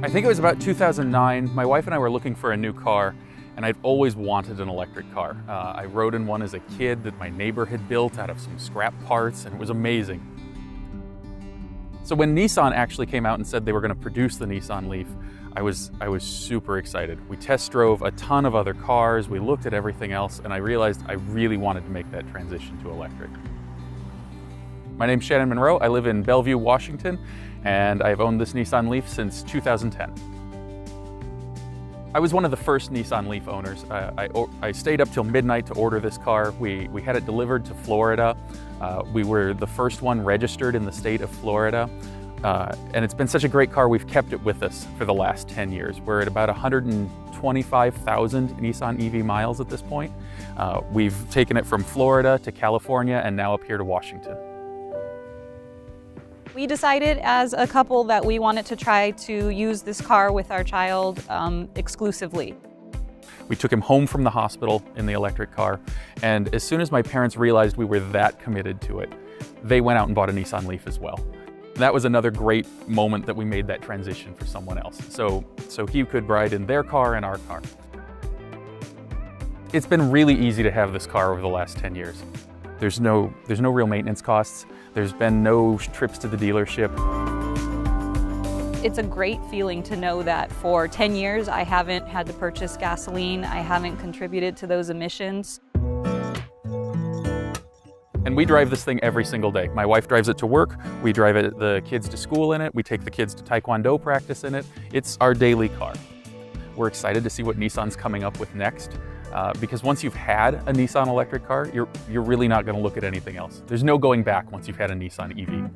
I think it was about 2009. My wife and I were looking for a new car, and I'd always wanted an electric car. I rode in one as a kid that my neighbor had built out of some scrap parts, and it was amazing. So when Nissan actually came out and said they were going to produce the Nissan Leaf, I was super excited. We test drove a ton of other cars, we looked at everything else, and I realized I really wanted to make that transition to electric. My name's Shannon Monroe. I live in Bellevue, Washington, and I've owned this Nissan Leaf since 2010. I was one of the first Nissan Leaf owners. I stayed up till midnight to order this car. We had it delivered to Florida. We were the first one registered in the state of Florida. And it's been such a great car, we've kept it with us for the last 10 years. We're at about 125,000 Nissan EV miles at this point. We've taken it from Florida to California and now up here to Washington. We decided as a couple that we wanted to try to use this car with our child exclusively. We took him home from the hospital in the electric car, and as soon as my parents realized we were that committed to it, they went out and bought a Nissan Leaf as well. That was another great moment that we made that transition for someone else. So he could ride in their car and our car. It's been really easy to have this car over the last 10 years. There's no real maintenance costs. There's been no trips to the dealership. It's a great feeling to know that for 10 years I haven't had to purchase gasoline, I haven't contributed to those emissions. And we drive this thing every single day. My wife drives it to work, we drive the kids to school in it, we take the kids to Taekwondo practice in it. It's our daily car. We're excited to see what Nissan's coming up with next. Because once you've had a Nissan electric car, you're really not going to look at anything else. There's no going back once you've had a Nissan EV.